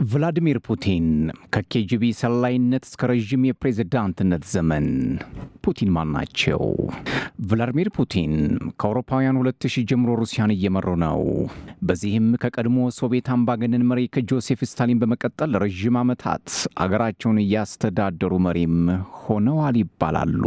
ቭላዲሚር ፑቲን ከኬጂቢ ሰላይነት እስከ ረዥም የፕሬዝዳንትነት ዘመን። ፑቲን ማን ናቸው? ቭላዲሚር ፑቲን ከአውሮፓውያን 2000 ጀምሮ ሩሲያን እየመሩ ነው። በዚህም ከቀድሞ ሶቪየት አምባገነን መሪ ከጆሴፍ ስታሊን በመቀጠል ረዥም ዓመታት አገራቸውን እያስተዳደሩ መሪም ሆነዋል ይባላሉ።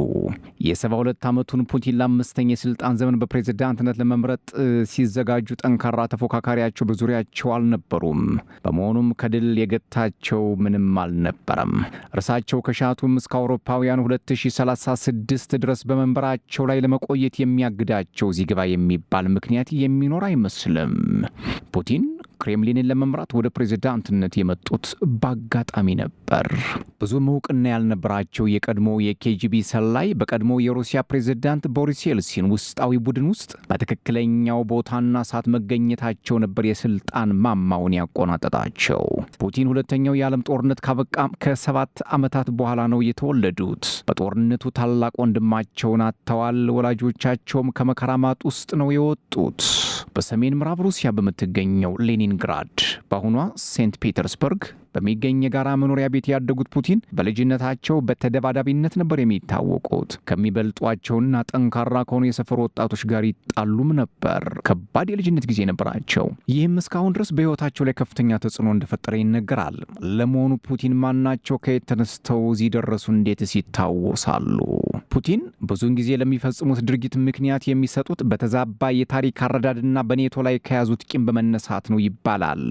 የ72 ዓመቱን ፑቲን ለአምስተኛ የሥልጣን ዘመን በፕሬዝዳንትነት ለመምረጥ ሲዘጋጁ ጠንካራ ተፎካካሪያቸው በዙሪያቸው አልነበሩም። በመሆኑም ከድል የገታቸው ምንም አልነበረም። እርሳቸው ከሻቱም እስከ አውሮፓውያን 2036 ድረስ በመንበራቸው ላይ ለመቆየት የሚያግዳቸው ዚግባ የሚባል ምክንያት የሚኖር አይመስልም። ፑቲን ክሬምሊንን ለመምራት ወደ ፕሬዝዳንትነት የመጡት በአጋጣሚ ነበር። ብዙም እውቅና ያልነበራቸው የቀድሞ የኬጂቢ ሰላይ በቀድሞ የሩሲያ ፕሬዝዳንት ቦሪስ የልሲን ውስጣዊ ቡድን ውስጥ በትክክለኛው ቦታና ሰዓት መገኘታቸው ነበር የስልጣን ማማውን ያቆናጠጣቸው። ፑቲን ሁለተኛው የዓለም ጦርነት ካበቃ ከ7 ዓመታት በኋላ ነው የተወለዱት። በጦርነቱ ታላቅ ወንድማቸውን አጥተዋል። ወላጆቻቸውም ከመከራ ማጥ ውስጥ ነው የወጡት። በሰሜን ምዕራብ ሩሲያ በምትገኘው ሌኒንግራድ በአሁኗ ሴንት ፒተርስበርግ በሚገኝ የጋራ መኖሪያ ቤት ያደጉት ፑቲን በልጅነታቸው በተደባዳቢነት ነበር የሚታወቁት። ከሚበልጧቸውና ጠንካራ ከሆኑ የሰፈሩ ወጣቶች ጋር ይጣሉም ነበር። ከባድ የልጅነት ጊዜ ነበራቸው። ይህም እስካሁን ድረስ በሕይወታቸው ላይ ከፍተኛ ተጽዕኖ እንደፈጠረ ይነገራል። ለመሆኑ ፑቲን ማናቸው? ከየት ተነስተው እዚህ ደረሱ? እንዴትስ ይታወሳሉ? ፑቲን ብዙውን ጊዜ ለሚፈጽሙት ድርጊት ምክንያት የሚሰጡት በተዛባ የታሪክ አረዳድና በኔቶ ላይ ከያዙት ቂም በመነሳት ነው ይባላል።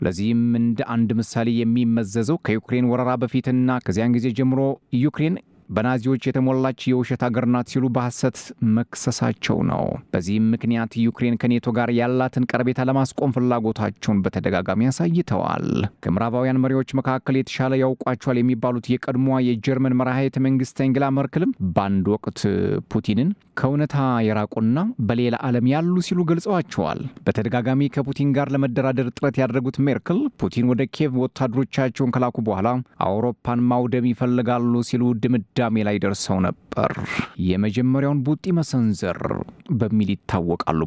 ለዚህም እንደ አንድ ምሳሌ የሚመዘዘው ከዩክሬን ወረራ በፊትና ከዚያን ጊዜ ጀምሮ ዩክሬን በናዚዎች የተሞላች የውሸት አገር ናት ሲሉ በሐሰት መክሰሳቸው ነው። በዚህም ምክንያት ዩክሬን ከኔቶ ጋር ያላትን ቀረቤታ ለማስቆም ፍላጎታቸውን በተደጋጋሚ አሳይተዋል። ከምዕራባውያን መሪዎች መካከል የተሻለ ያውቋቸዋል የሚባሉት የቀድሞዋ የጀርመን መራሄተ መንግስት አንጌላ መርክልም በአንድ ወቅት ፑቲንን ከእውነታ የራቁና በሌላ ዓለም ያሉ ሲሉ ገልጸዋቸዋል። በተደጋጋሚ ከፑቲን ጋር ለመደራደር ጥረት ያደረጉት ሜርክል ፑቲን ወደ ኪየቭ ወታደሮቻቸውን ከላኩ በኋላ አውሮፓን ማውደም ይፈልጋሉ ሲሉ ድምዳሜ ላይ ደርሰው ነበር። የመጀመሪያውን ቡጢ መሰንዘር በሚል ይታወቃሉ።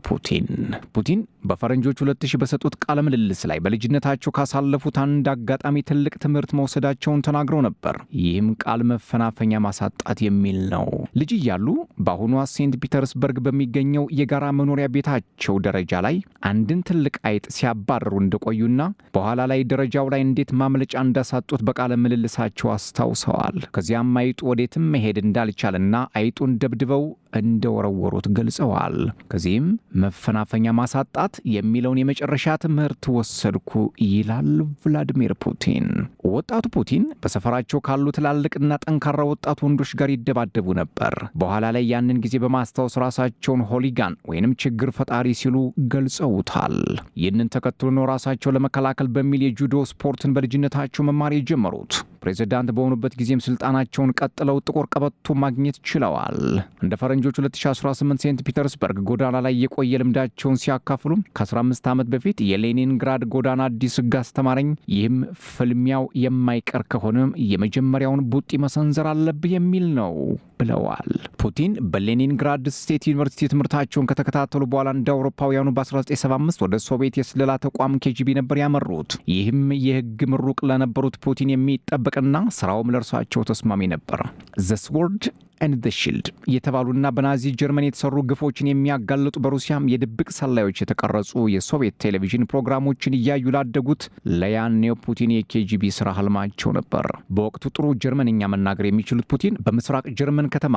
ፑቲን በፈረንጆች 2000 በሰጡት ቃለ ምልልስ ላይ በልጅነታቸው ካሳለፉት አንድ አጋጣሚ ትልቅ ትምህርት መውሰዳቸውን ተናግረው ነበር። ይህም ቃል መፈናፈኛ ማሳጣት የሚል ነው። ልጅ እያሉ በአሁኗ ሴንት ፒተርስበርግ በሚገኘው የጋራ መኖሪያ ቤታቸው ደረጃ ላይ አንድን ትልቅ አይጥ ሲያባረሩ እንደቆዩና በኋላ ላይ ደረጃው ላይ እንዴት ማምለጫ እንዳሳጡት በቃለ ምልልሳቸው አስታውሰዋል። ከዚያም አይጡ ወዴትም መሄድ እንዳልቻለና አይጡን ደብድበው እንደወረወሩት ገልጸዋል። ከዚህም መፈናፈኛ ማሳጣት የሚለውን የመጨረሻ ትምህርት ወሰድኩ ይላል ቭላዲሚር ፑቲን። ወጣቱ ፑቲን በሰፈራቸው ካሉ ትላልቅና ጠንካራ ወጣት ወንዶች ጋር ይደባደቡ ነበር። በኋላ ላይ ያንን ጊዜ በማስታወስ ራሳቸውን ሆሊጋን ወይንም ችግር ፈጣሪ ሲሉ ገልጸውታል። ይህንን ተከትሎ ነው ራሳቸው ለመከላከል በሚል የጁዶ ስፖርትን በልጅነታቸው መማር የጀመሩት። ፕሬዝዳንት በሆኑበት ጊዜም ስልጣናቸውን ቀጥለው ጥቁር ቀበቶ ማግኘት ችለዋል። እንደ ፈረንጆች 2018 ሴንት ፒተርስበርግ ጎዳና ላይ የቆየ ልምዳቸውን ሲያካፍሉ ከ15 ዓመት በፊት የሌኒንግራድ ጎዳና አዲስ ሕግ አስተማረኝ። ይህም ፍልሚያው የማይቀር ከሆነም የመጀመሪያውን ቡጢ መሰንዘር አለብህ የሚል ነው ብለዋል። ፑቲን በሌኒንግራድ ስቴት ዩኒቨርሲቲ ትምህርታቸውን ከተከታተሉ በኋላ እንደ አውሮፓውያኑ በ1975 ወደ ሶቪየት የስለላ ተቋም ኬጂቢ ነበር ያመሩት። ይህም የሕግ ምሩቅ ለነበሩት ፑቲን የሚጠበቅና ስራውም ለእርሳቸው ተስማሚ ነበር። ዘ ስዎርድ ኤንድ ዘ ሺልድ የተባሉና በናዚ ጀርመን የተሰሩ ግፎችን የሚያጋልጡ በሩሲያም የድብቅ ሰላዮች የተቀረጹ የሶቪየት ቴሌቪዥን ፕሮግራሞችን እያዩ ላደጉት ለያኔው ፑቲን የኬጂቢ ስራ ህልማቸው ነበር። በወቅቱ ጥሩ ጀርመንኛ መናገር የሚችሉት ፑቲን በምስራቅ ጀርመን ከተማ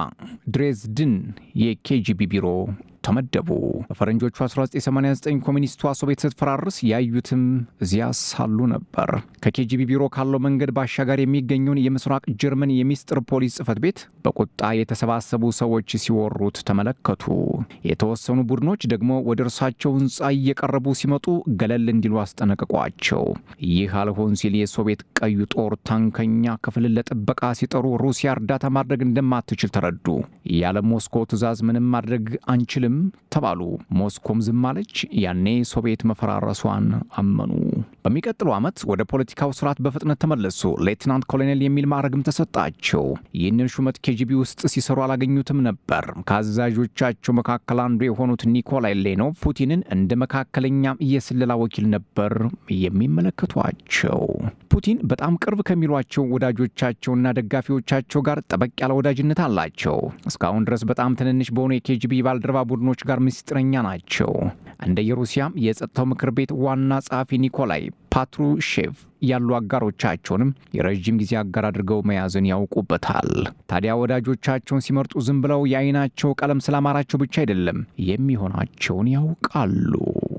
ድሬዝድን የኬጂቢ ቢሮ ተመደቡ። በፈረንጆቹ 1989 ኮሚኒስቷ ሶቪየት ስትፈራርስ ያዩትም እዚያ ሳሉ ነበር። ከኬጂቢ ቢሮ ካለው መንገድ ባሻገር የሚገኘውን የምስራቅ ጀርመን የሚስጥር ፖሊስ ጽሕፈት ቤት በቁጣ የተሰባሰቡ ሰዎች ሲወሩት ተመለከቱ። የተወሰኑ ቡድኖች ደግሞ ወደ እርሳቸው ህንፃ እየቀረቡ ሲመጡ ገለል እንዲሉ አስጠነቅቋቸው። ይህ አልሆን ሲል የሶቪየት ቀዩ ጦር ታንከኛ ክፍልን ለጥበቃ ሲጠሩ ሩሲያ እርዳታ ማድረግ እንደማትችል ተረዱ። ያለ ሞስኮ ትዕዛዝ ምንም ማድረግ አንችልም ተባሉ። ሞስኮም ዝም አለች። ያኔ ሶቪየት መፈራረሷን አመኑ። በሚቀጥለው ዓመት ወደ ፖለቲካው ስርዓት በፍጥነት ተመለሱ። ሌትናንት ኮሎኔል የሚል ማዕረግም ተሰጣቸው። ይህንን ሹመት ኬጂቢ ውስጥ ሲሰሩ አላገኙትም ነበር። ከአዛዦቻቸው መካከል አንዱ የሆኑት ኒኮላይ ሌኖቭ ፑቲንን እንደ መካከለኛ የስለላ ወኪል ነበር የሚመለከቷቸው። ፑቲን በጣም ቅርብ ከሚሏቸው ወዳጆቻቸውና ደጋፊዎቻቸው ጋር ጠበቅ ያለ ወዳጅነት አላቸው። እስካሁን ድረስ በጣም ትንንሽ በሆኑ የኬጂቢ ባልደረባ ቡድኖች ጋር ምስጢረኛ ናቸው። እንደ የሩሲያም የጸጥታው ምክር ቤት ዋና ጸሐፊ ኒኮላይ ፓትሩሼቭ ያሉ አጋሮቻቸውንም የረዥም ጊዜ አጋር አድርገው መያዝን ያውቁበታል። ታዲያ ወዳጆቻቸውን ሲመርጡ ዝም ብለው የአይናቸው ቀለም ስላማራቸው ብቻ አይደለም፣ የሚሆናቸውን ያውቃሉ።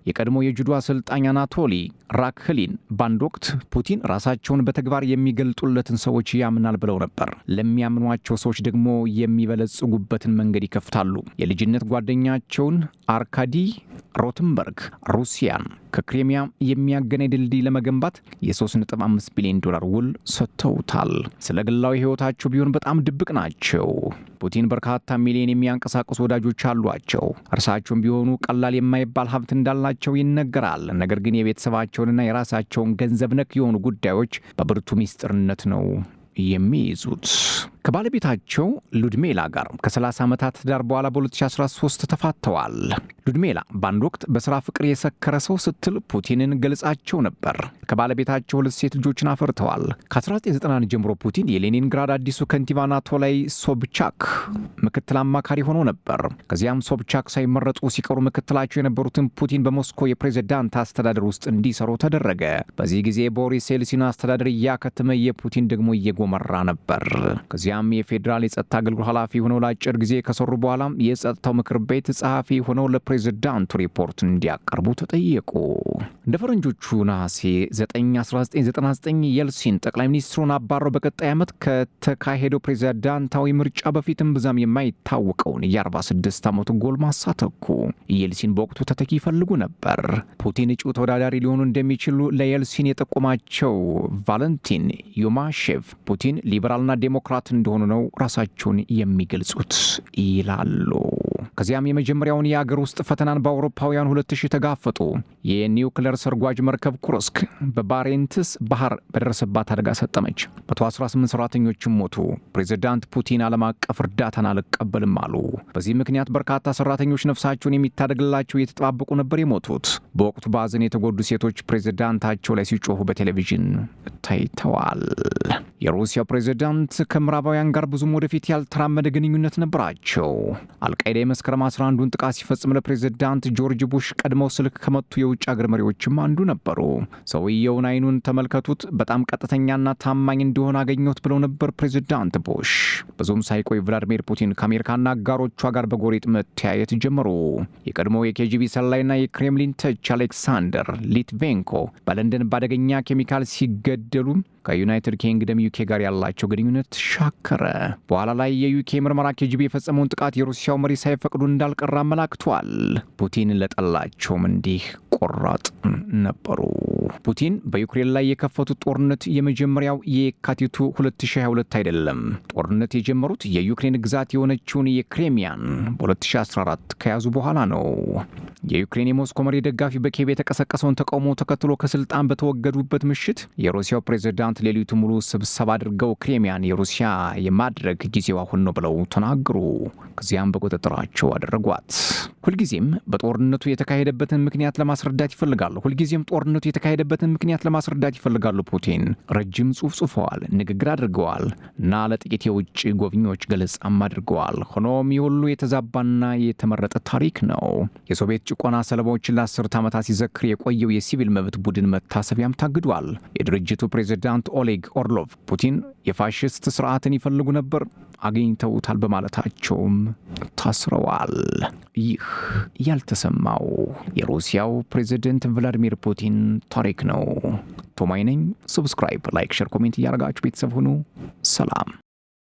የቀድሞ የጁዶ አሰልጣኝ አናቶሊ ራክሊን በአንድ ወቅት ፑቲን ራሳቸውን በተግባር የሚገልጡለትን ሰዎች ያምናል ብለው ነበር። ለሚያምኗቸው ሰዎች ደግሞ የሚበለጽጉበትን መንገድ ይከፍታሉ። የልጅነት ጓደኛቸውን አርካዲ ሮትንበርግ ሩሲያን ከክሬሚያ የሚያገናኝ ድልድይ ለመገንባት የ3.5 ቢሊዮን ዶላር ውል ሰጥተውታል። ስለ ግላዊ ሕይወታቸው ቢሆን በጣም ድብቅ ናቸው። ፑቲን በርካታ ሚሊዮን የሚያንቀሳቅሱ ወዳጆች አሏቸው። እርሳቸውም ቢሆኑ ቀላል የማይባል ሀብት እንዳላቸው ይነገራል። ነገር ግን የቤተሰባቸውንና የራሳቸውን ገንዘብ ነክ የሆኑ ጉዳዮች በብርቱ ሚስጥርነት ነው የሚይዙት። ከባለቤታቸው ሉድሜላ ጋር ከ30 ዓመታት ትዳር በኋላ በ2013 ተፋተዋል። ሉድሜላ በአንድ ወቅት በሥራ ፍቅር የሰከረ ሰው ስትል ፑቲንን ገልጻቸው ነበር። ከባለቤታቸው 2 ሴት ልጆችን አፈርተዋል። ከ1991 ጀምሮ ፑቲን የሌኒንግራድ አዲሱ ከንቲባ አናቶላይ ሶብቻክ ምክትል አማካሪ ሆኖ ነበር። ከዚያም ሶብቻክ ሳይመረጡ ሲቀሩ ምክትላቸው የነበሩትን ፑቲን በሞስኮ የፕሬዝዳንት አስተዳደር ውስጥ እንዲሰሩ ተደረገ። በዚህ ጊዜ ቦሪስ ኤልሲን አስተዳደር እያከተመ የፑቲን ደግሞ እየጎመራ ነበር። ከዚያም የፌዴራል የጸጥታ አገልግሎት ኃላፊ ሆነው ለአጭር ጊዜ ከሰሩ በኋላ የጸጥታው ምክር ቤት ጸሐፊ ሆነው ለፕሬዝዳንቱ ሪፖርት እንዲያቀርቡ ተጠየቁ። እንደ ፈረንጆቹ ነሐሴ 9 1999 የልሲን ጠቅላይ ሚኒስትሩን አባረው በቀጣይ ዓመት ከተካሄደው ፕሬዝዳንታዊ ምርጫ በፊትም ብዛም የማይታወቀውን የ46 ዓመቱ ጎልማሳ ተኩ። የልሲን በወቅቱ ተተኪ ይፈልጉ ነበር። ፑቲን እጩ ተወዳዳሪ ሊሆኑ እንደሚችሉ ለየልሲን የጠቆማቸው ቫለንቲን ዩማሼቭ ፑቲን ሊበራልና ዴሞክራት እንደሆኑ ነው ራሳቸውን የሚገልጹት ይላሉ። ከዚያም የመጀመሪያውን የአገር ውስጥ ፈተናን በአውሮፓውያን 2000 ተጋፈጡ። የኒውክሌር ሰርጓጅ መርከብ ኩርስክ በባሬንትስ ባህር በደረሰባት አደጋ ሰጠመች። 118 ሰራተኞችም ሞቱ። ፕሬዝዳንት ፑቲን ዓለም አቀፍ እርዳታን አልቀበልም አሉ። በዚህ ምክንያት በርካታ ሰራተኞች ነፍሳቸውን የሚታደግላቸው እየተጠባበቁ ነበር የሞቱት። በወቅቱ በአዘን የተጎዱ ሴቶች ፕሬዝዳንታቸው ላይ ሲጮሁ በቴሌቪዥን ታይተዋል። የሩሲያው ፕሬዝዳንት ከምዕራባውያን ጋር ብዙም ወደፊት ያልተራመደ ግንኙነት ነበራቸው። አልቃይዳ መስከረም 11ን ጥቃት ሲፈጽም ለፕሬዝዳንት ጆርጅ ቡሽ ቀድመው ስልክ ከመቱ የውጭ አገር መሪዎችም አንዱ ነበሩ። ሰውየውን አይኑን ተመልከቱት፣ በጣም ቀጥተኛና ታማኝ እንደሆነ አገኘሁት ብለው ነበር ፕሬዝዳንት ቡሽ። ብዙም ሳይቆይ ቭላዲሚር ፑቲን ከአሜሪካና አጋሮቿ ጋር በጎሪጥ መተያየት ጀመሩ። የቀድሞው የኬጂቢ ሰላይና የክሬምሊን ተች አሌክሳንደር ሊትቬንኮ በለንደን በአደገኛ ኬሚካል ሲገደሉ ከዩናይትድ ኪንግደም ዩኬ ጋር ያላቸው ግንኙነት ሻከረ። በኋላ ላይ የዩኬ ምርመራ ኬጂቢ የፈጸመውን ጥቃት የሩሲያው መሪ ሳይፈቅዱ እንዳልቀረ አመላክቷል። ፑቲን ለጠላቸውም እንዲህ ቆራጥ ነበሩ። ፑቲን በዩክሬን ላይ የከፈቱት ጦርነት የመጀመሪያው የካቲቱ 2022 አይደለም። ጦርነት የጀመሩት የዩክሬን ግዛት የሆነችውን የክሬሚያን በ2014 ከያዙ በኋላ ነው። የዩክሬን የሞስኮ መሪ ደጋፊ በኪየቭ የተቀሰቀሰውን ተቃውሞ ተከትሎ ከስልጣን በተወገዱበት ምሽት የሩሲያው ፕሬዝዳንት ሌሊቱ ሙሉ ስብሰባ አድርገው ክሬሚያን የሩሲያ የማድረግ ጊዜው አሁን ነው ብለው ተናገሩ። ከዚያም በቁጥጥራቸው አደረጓት። ሁልጊዜም በጦርነቱ የተካሄደበትን ምክንያት ለማስረዳት ይፈልጋሉ። ፑቲን ረጅም ጽሑፍ ጽፈዋል፣ ንግግር አድርገዋል እና ለጥቂት የውጭ ጎብኚዎች ገለጻም አድርገዋል። ሆኖም የሁሉ የተዛባና የተመረጠ ታሪክ ነው። የሶቪየት ጭቆና ሰለባዎችን ለ10 ዓመታት ሲዘክር የቆየው የሲቪል መብት ቡድን መታሰቢያም ታግዷል። የድርጅቱ ፕሬዝዳንት ኦሌግ ኦርሎቭ ፑቲን የፋሽስት ስርዓትን ይፈልጉ ነበር፣ አግኝተውታል በማለታቸውም ታስረዋል። ይህ ያልተሰማው የሩሲያው ፕሬዝዳንት ቭላዲሚር ፑቲን ታሪክ ነው። ቶማይ ነኝ። ሰብስክራይብ፣ ላይክ፣ ሼር፣ ኮሜንት እያደረጋችሁ ቤተሰብ ሁኑ። ሰላም።